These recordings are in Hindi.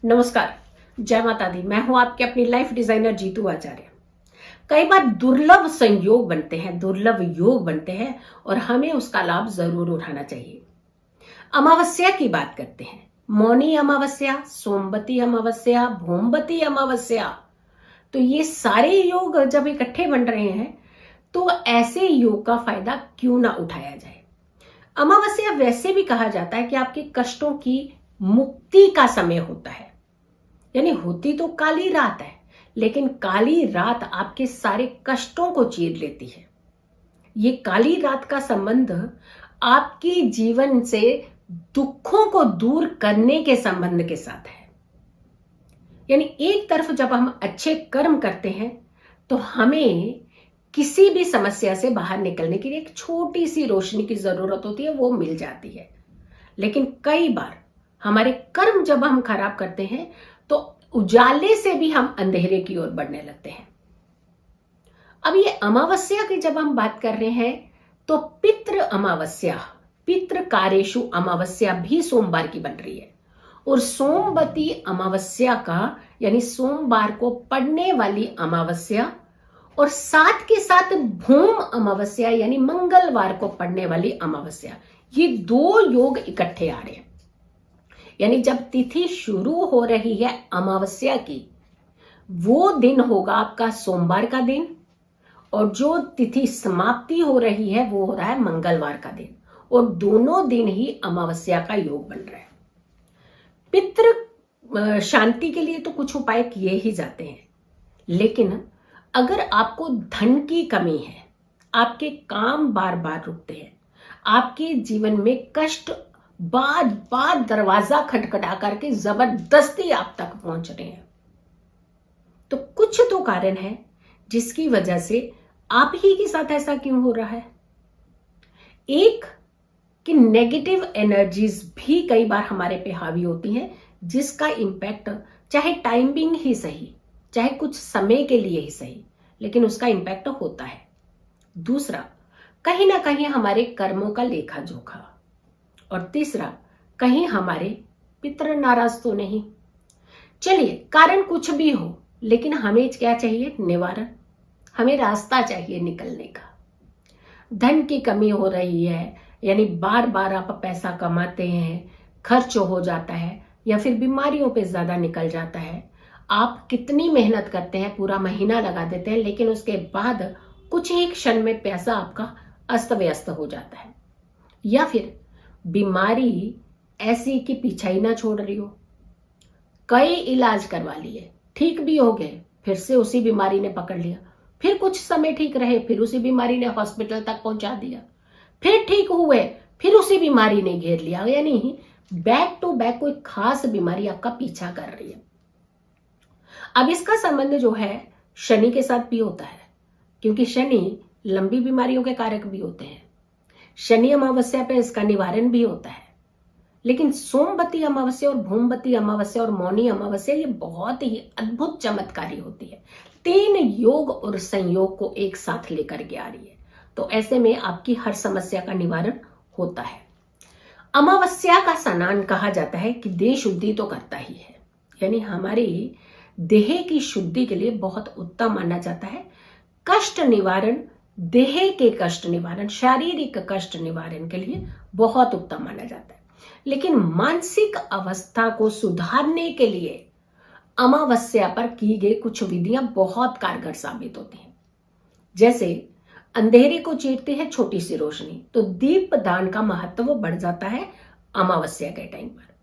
नमस्कार, जय माता दी। मैं हूं आपके अपनी लाइफ डिजाइनर जीतू आचार्य। कई बार दुर्लभ संयोग बनते हैं, दुर्लभ योग बनते हैं और हमें उसका लाभ जरूर उठाना चाहिए। अमावस्या की बात करते हैं। मौनी अमावस्या, सोमवती अमावस्या, भोमवती अमावस्या, तो ये सारे योग जब इकट्ठे बन रहे हैं तो ऐसे योग का फायदा क्यों ना उठाया जाए। अमावस्या वैसे भी कहा जाता है कि आपके कष्टों की मुक्ति का समय होता है। यानी होती तो काली रात है, लेकिन काली रात आपके सारे कष्टों को चीर लेती है। ये काली रात का संबंध आपके जीवन से दुखों को दूर करने के संबंध के साथ है। यानी एक तरफ जब हम अच्छे कर्म करते हैं तो हमें किसी भी समस्या से बाहर निकलने के लिए एक छोटी सी रोशनी की जरूरत होती है, वो मिल जाती है। लेकिन कई बार हमारे कर्म जब हम खराब करते हैं तो उजाले से भी हम अंधेरे की ओर बढ़ने लगते हैं। अब ये अमावस्या की जब हम बात कर रहे हैं तो पितृ अमावस्या, पितृ कार्येषु अमावस्या भी सोमवार की बन रही है। और सोमवती अमावस्या का यानी सोमवार को पड़ने वाली अमावस्या और साथ के साथ भूम अमावस्या यानी मंगलवार को पड़ने वाली अमावस्या, ये दो योग इकट्ठे आ रहे हैं। यानी जब तिथि शुरू हो रही है अमावस्या की, वो दिन होगा आपका सोमवार का दिन, और जो तिथि समाप्ति हो रही है वो हो रहा है मंगलवार का दिन, और दोनों दिन ही अमावस्या का योग बन रहा है। पितृ शांति के लिए तो कुछ उपाय किए ही जाते हैं, लेकिन अगर आपको धन की कमी है, आपके काम बार बार रुकते हैं, आपके जीवन में कष्ट बार बार दरवाजा खटखटा करके जबरदस्ती आप तक पहुंच रहे हैं, तो कुछ तो कारण है जिसकी वजह से आप ही के साथ ऐसा क्यों हो रहा है। एक कि नेगेटिव एनर्जीज भी कई बार हमारे पे हावी होती हैं, जिसका इंपैक्ट चाहे टाइमिंग ही सही, चाहे कुछ समय के लिए ही सही, लेकिन उसका इंपैक्ट होता है। दूसरा, कहीं ना कहीं हमारे कर्मों का लेखा जोखा, और तीसरा, कहीं हमारे पितृ नाराज तो नहीं। चलिए, कारण कुछ भी हो, लेकिन हमें क्या चाहिए? निवारण। हमें रास्ता चाहिए निकलने का। धन की कमी हो रही है, यानी बार बार आप पैसा कमाते हैं, खर्च हो जाता है, या फिर बीमारियों पे ज्यादा निकल जाता है। आप कितनी मेहनत करते हैं, पूरा महीना लगा देते हैं, लेकिन उसके बाद कुछ ही क्षण में पैसा आपका अस्त व्यस्त हो जाता है। या फिर बीमारी ऐसी कि पीछा ही ना छोड़ रही हो, कई इलाज करवा लिए, ठीक भी हो गए, फिर से उसी बीमारी ने पकड़ लिया, फिर कुछ समय ठीक रहे, फिर उसी बीमारी ने हॉस्पिटल तक पहुंचा दिया, फिर ठीक हुए, फिर उसी बीमारी ने घेर लिया। यानी बैक टू बैक कोई खास बीमारी आपका पीछा कर रही है। अब इसका संबंध जो है शनि के साथ भी होता है, क्योंकि शनि लंबी बीमारियों के कारक भी होते हैं। शनि अमावस्या पे इसका निवारण भी होता है। लेकिन सोमवती अमावस्या और भूमवती अमावस्या और मौनी अमावस्या ये बहुत ही अद्भुत चमत्कारी होती है। 3 योग और संयोग को एक साथ लेकर के आ रही है, तो ऐसे में आपकी हर समस्या का निवारण होता है। अमावस्या का स्नान कहा जाता है कि देह शुद्धि तो करता ही है, यानी हमारी देह की शुद्धि के लिए बहुत उत्तम माना जाता है। कष्ट निवारण, देह के कष्ट निवारण, शारीरिक कष्ट निवारण के लिए बहुत उत्तम माना जाता है। लेकिन मानसिक अवस्था को सुधारने के लिए अमावस्या पर की गई कुछ विधियां बहुत कारगर साबित होती हैं। जैसे अंधेरे को चीरती है छोटी सी रोशनी, तो दीप दान का महत्व बढ़ जाता है अमावस्या के टाइम पर।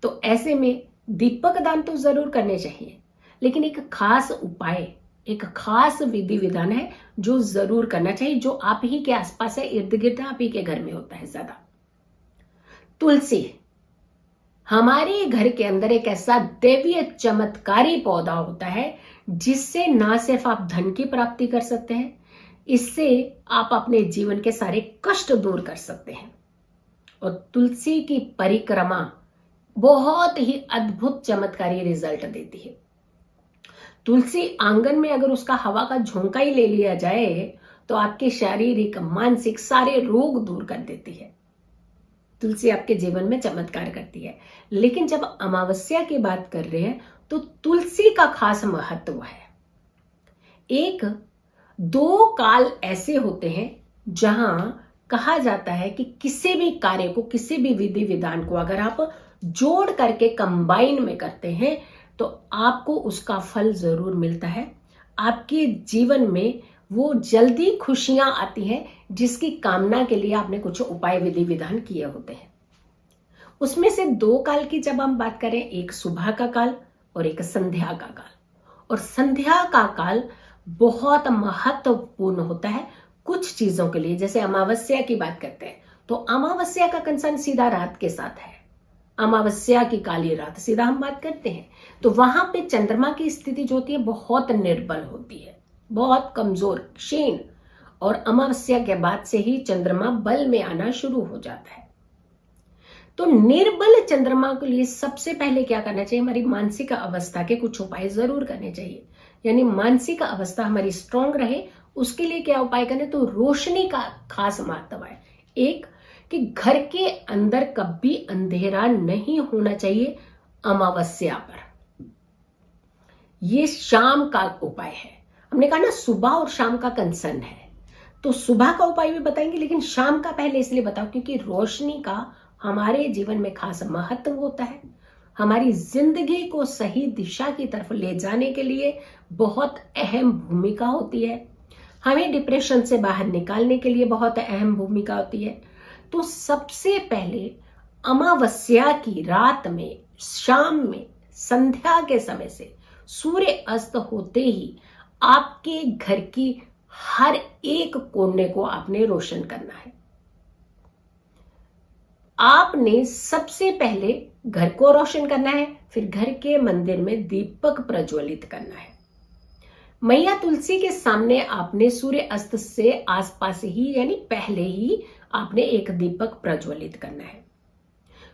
तो ऐसे में दीपक दान तो जरूर करने चाहिए, लेकिन एक खास उपाय, एक खास विधि विधान है जो जरूर करना चाहिए, जो आप ही के आसपास है, इर्द गिर्द आप ही के घर में होता है ज्यादा। तुलसी हमारे घर के अंदर एक ऐसा दैवीय चमत्कारी पौधा होता है जिससे ना सिर्फ आप धन की प्राप्ति कर सकते हैं, इससे आप अपने जीवन के सारे कष्ट दूर कर सकते हैं। और तुलसी की परिक्रमा बहुत ही अद्भुत चमत्कारी रिजल्ट देती है। तुलसी आंगन में अगर उसका हवा का झोंका ही ले लिया जाए तो आपके शारीरिक मानसिक सारे रोग दूर कर देती है। तुलसी आपके जीवन में चमत्कार करती है। लेकिन जब अमावस्या की बात कर रहे हैं तो तुलसी का खास महत्व है। एक दो काल ऐसे होते हैं जहां कहा जाता है कि किसी भी कार्य को, किसी भी विधि विधान को अगर आप जोड़ करके कंबाइन में करते हैं तो आपको उसका फल जरूर मिलता है। आपके जीवन में वो जल्दी खुशियां आती हैं जिसकी कामना के लिए आपने कुछ उपाय विधि विधान किए होते हैं। उसमें से दो काल की जब हम बात करें, एक सुबह का काल और एक संध्या का काल। और संध्या का काल बहुत महत्वपूर्ण होता है कुछ चीजों के लिए। जैसे अमावस्या की बात करते हैं तो अमावस्या का कंसर्न सीधा रात के साथ है। अमावस्या की काली रात सीधा हम बात करते हैं तो वहां पे चंद्रमा की स्थिति जो होती है बहुत निर्बल होती है, बहुत कमजोर, क्षीण। और अमावस्या के बाद से ही चंद्रमा बल में आना शुरू हो जाता है। तो निर्बल चंद्रमा के लिए सबसे पहले क्या करना चाहिए, हमारी मानसिक अवस्था के कुछ उपाय जरूर करने चाहिए। यानी मानसिक अवस्था हमारी स्ट्रांग रहे उसके लिए क्या उपाय करने, तो रोशनी का खास महत्व है। एक कि घर के अंदर कभी अंधेरा नहीं होना चाहिए अमावस्या पर। ये शाम का उपाय है। हमने कहा ना सुबह और शाम का कंसर्न है, तो सुबह का उपाय भी बताएंगे लेकिन शाम का पहले इसलिए बताओ क्योंकि रोशनी का हमारे जीवन में खास महत्व होता है। हमारी जिंदगी को सही दिशा की तरफ ले जाने के लिए बहुत अहम भूमिका होती है। हमें डिप्रेशन से बाहर निकालने के लिए बहुत अहम भूमिका होती है। तो सबसे पहले अमावस्या की रात में, शाम में, संध्या के समय से सूर्य अस्त होते ही आपके घर की हर एक कोने को आपने रोशन करना है। आपने सबसे पहले घर को रोशन करना है, फिर घर के मंदिर में दीपक प्रज्वलित करना है। मैया तुलसी के सामने आपने सूर्य अस्त से आसपास ही यानी पहले ही आपने एक दीपक प्रज्वलित करना है।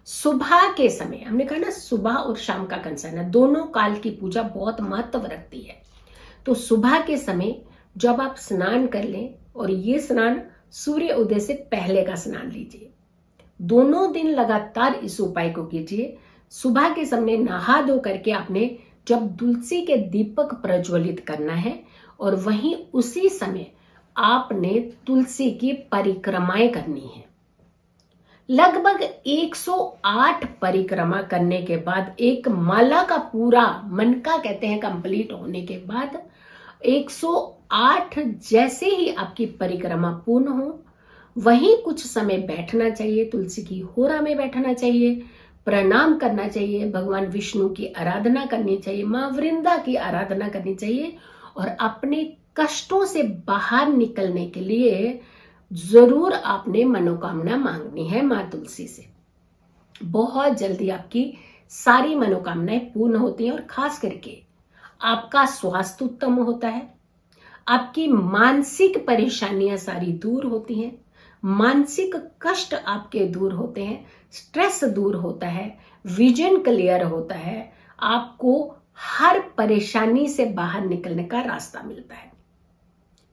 सुबह के समय, हमने कहा ना सुबह और शाम का कंसर्न है, दोनों काल की पूजा बहुत महत्व रखती है। तो सुबह के समय जब आप स्नान कर लें, और ये स्नान सूर्य उदय से पहले का स्नान लीजिए, दोनों दिन लगातार इस उपाय को कीजिए। सुबह के समय नहा धो करके आपने जब तुलसी के दीपक प्रज्वलित करना है और वहीं उसी समय आपने तुलसी की परिक्रमाएं करनी है। लगभग 108 परिक्रमा करने के बाद, एक माला का पूरा मन का कहते हैं कंप्लीट होने के बाद 108 जैसे ही आपकी परिक्रमा पूर्ण हो, वहीं कुछ समय बैठना चाहिए, तुलसी की होरा में बैठना चाहिए, प्रणाम करना चाहिए, भगवान विष्णु की आराधना करनी चाहिए, मां वृंदा की आराधना करनी चाहिए और अपने कष्टों से बाहर निकलने के लिए जरूर आपने मनोकामना मांगनी है मां तुलसी से। बहुत जल्दी आपकी सारी मनोकामनाएं पूर्ण होती हैं और खास करके आपका स्वास्थ्य उत्तम होता है, आपकी मानसिक परेशानियां सारी दूर होती हैं, मानसिक कष्ट आपके दूर होते हैं, स्ट्रेस दूर होता है, विजन क्लियर होता है, आपको हर परेशानी से बाहर निकलने का रास्ता मिलता है।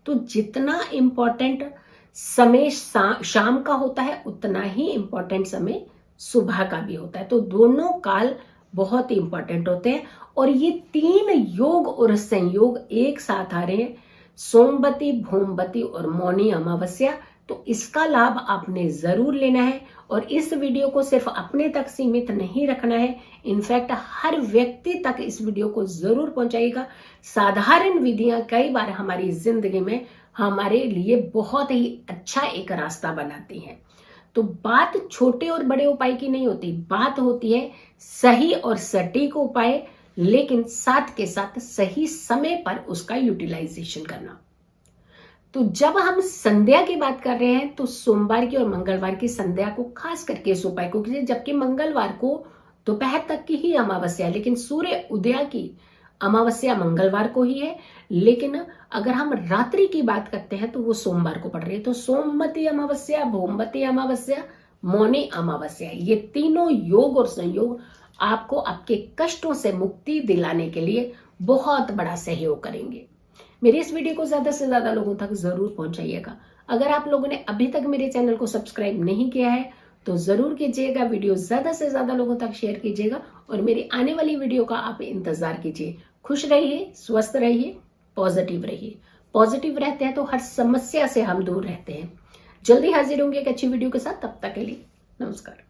तो जितना इंपॉर्टेंट समय शाम का होता है उतना ही इंपॉर्टेंट समय सुबह का भी होता है। तो दोनों काल बहुत ही इंपॉर्टेंट होते हैं और ये तीन योग और संयोग एक साथ आ रहे हैं, सोमवती, भौमवती और मौनी अमावस्या। तो इसका लाभ आपने जरूर लेना है और इस वीडियो को सिर्फ अपने तक सीमित नहीं रखना है, इनफैक्ट हर व्यक्ति तक इस वीडियो को जरूर पहुंचाइएगा। साधारण विधियां कई बार हमारी जिंदगी में हमारे लिए बहुत ही अच्छा एक रास्ता बनाती हैं। तो बात छोटे और बड़े उपाय की नहीं होती, बात होती है सही और सटीक उपाय, लेकिन साथ के साथ सही समय पर उसका यूटिलाइजेशन करना। तो जब हम संध्या की बात कर रहे हैं तो सोमवार की और मंगलवार की संध्या को खास करके इस उपाय को कीजिए, जबकि मंगलवार को दोपहर तक की ही अमावस्या, लेकिन सूर्य उदय की अमावस्या मंगलवार को ही है। लेकिन अगर हम रात्रि की बात करते हैं तो वो सोमवार को पड़ रही है। तो सोमवती अमावस्या, भौमवती अमावस्या, मौनी अमावस्या, ये तीनों योग और संयोग आपको आपके कष्टों से मुक्ति दिलाने के लिए बहुत बड़ा सहयोग करेंगे। मेरे इस वीडियो को ज्यादा से ज्यादा लोगों तक जरूर पहुंचाइएगा। अगर आप लोगों ने अभी तक मेरे चैनल को सब्सक्राइब नहीं किया है तो जरूर कीजिएगा, वीडियो ज्यादा से ज्यादा लोगों तक शेयर कीजिएगा और मेरी आने वाली वीडियो का आप इंतजार कीजिए। खुश रहिए, स्वस्थ रहिए, पॉजिटिव रहिए। पॉजिटिव रहते हैं तो हर समस्या से हम दूर रहते हैं। जल्दी हाजिर होंगे एक अच्छी वीडियो के साथ, तब तक के लिए नमस्कार।